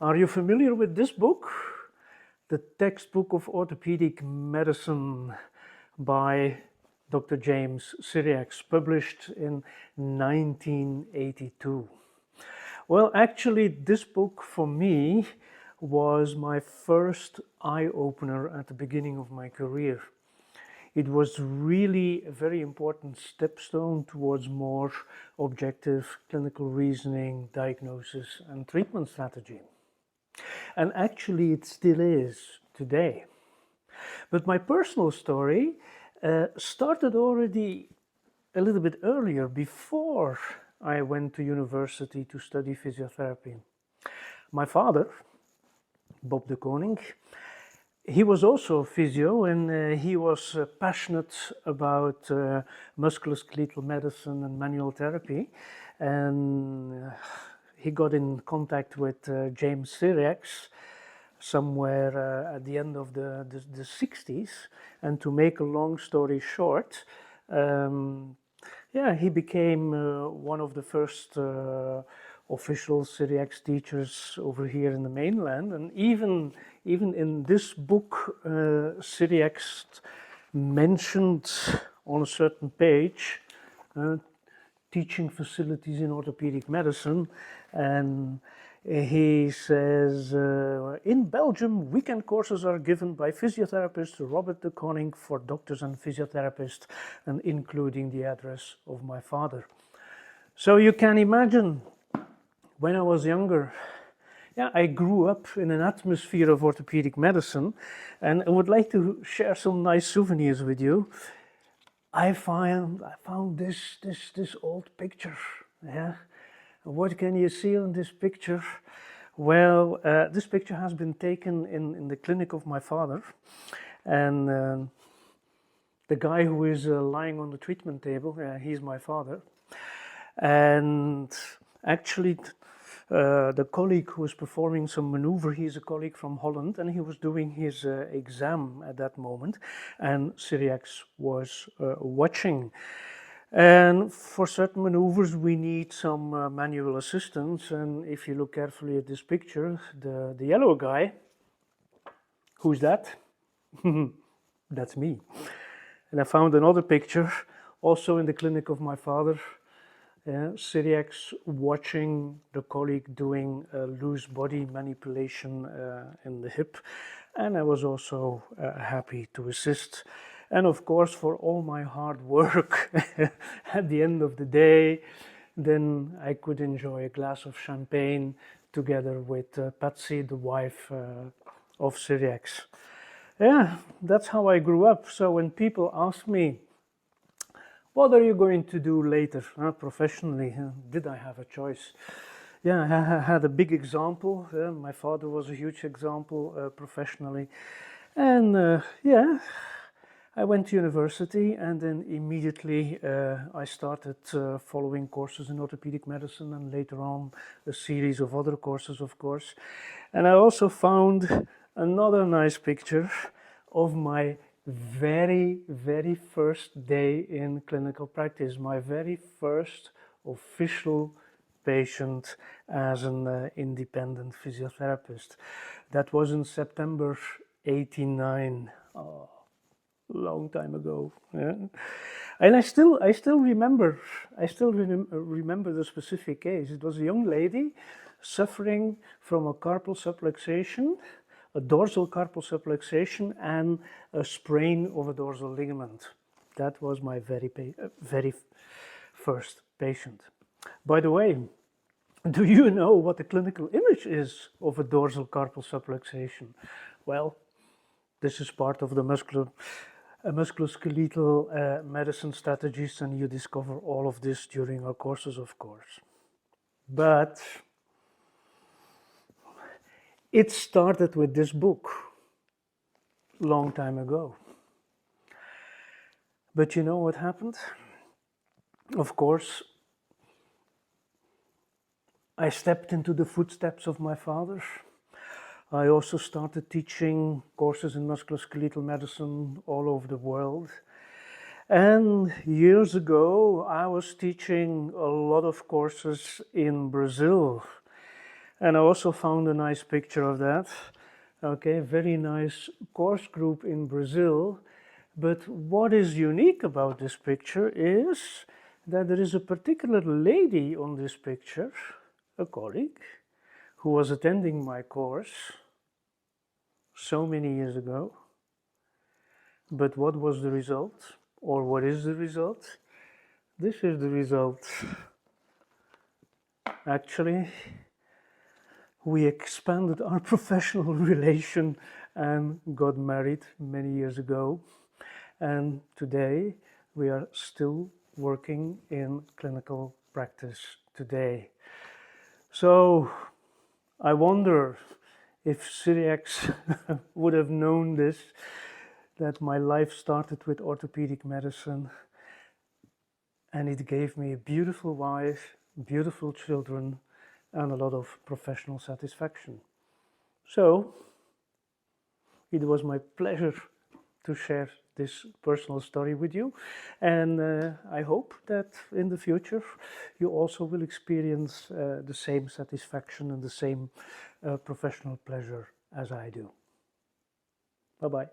Are you familiar with this book? The textbook of orthopedic medicine by Dr. James Cyriax, published in 1982. Well, actually, this book for me was my first eye-opener at the beginning of my career. It was really a very important stepstone towards more objective clinical reasoning, diagnosis, and treatment strategy. And actually, it still is today. But my personal story started already a little bit earlier, before I went to university to study physiotherapy. My father, Bob de Koning, he was also a physio, and he was passionate about musculoskeletal medicine and manual therapy. And he got in contact with James Cyriax somewhere at the end of the 60s. And to make a long story short, he became one of the first official Cyriax teachers over here in the mainland. And even in this book, Cyriax mentioned on a certain page teaching facilities in orthopedic medicine, and he says, in Belgium, weekend courses are given by physiotherapist Robert de Koning for doctors and physiotherapists, and including the address of my father. So you can imagine, when I was younger, I grew up in an atmosphere of orthopedic medicine, and I would like to share some nice souvenirs with you. I found this old picture. Yeah. What can you see on this picture? Well, this picture has been taken in the clinic of my father, and the guy who is lying on the treatment table, he's my father. And actually, the colleague who was performing some maneuver, he's a colleague from Holland, and he was doing his exam at that moment, and Cyriax was watching. And for certain maneuvers, we need some manual assistance. And if you look carefully at this picture, the yellow guy, who's that? That's me. And I found another picture, also in the clinic of my father, Cyriax watching the colleague doing loose body manipulation in the hip. And I was also happy to assist. And of course, for all my hard work, at the end of the day, then I could enjoy a glass of champagne together with Patsy, the wife of Cyriax. Yeah, that's how I grew up. So when people ask me, what are you going to do later professionally? Did I have a choice? Yeah, I had a big example. My father was a huge example professionally. And I went to university, and then immediately I started following courses in orthopedic medicine, and later on a series of other courses, of course. And I also found another nice picture of my very, very first day in clinical practice, my very first official patient as an independent physiotherapist. That was in September 89. Oh, long time ago. Yeah. And I still remember the specific case. It was a young lady suffering from a carpal subluxation, a dorsal carpal subluxation, and a sprain of a dorsal ligament. That was my very first patient. By the way, do you know what the clinical image is of a dorsal carpal subluxation? Well, this is part of the musculoskeletal medicine strategies, and you discover all of this during our courses, of course. But it started with this book, long time ago. But you know what happened? Of course, I stepped into the footsteps of my father. I also started teaching courses in musculoskeletal medicine all over the world. And years ago, I was teaching a lot of courses in Brazil. And I also found a nice picture of that. Okay, very nice course group in Brazil. But what is unique about this picture is that there is a particular lady on this picture, a colleague, who was attending my course so many years ago. But what was the result? Or what is the result? This is the result. Actually, we expanded our professional relation and got married many years ago. And today we are still working in clinical practice today. So I wonder if Cyriax would have known this, that my life started with orthopedic medicine, and it gave me a beautiful wife, beautiful children, and a lot of professional satisfaction. So it was my pleasure to share this personal story with you, and I hope that in the future you also will experience the same satisfaction and the same professional pleasure as I do. Bye-bye.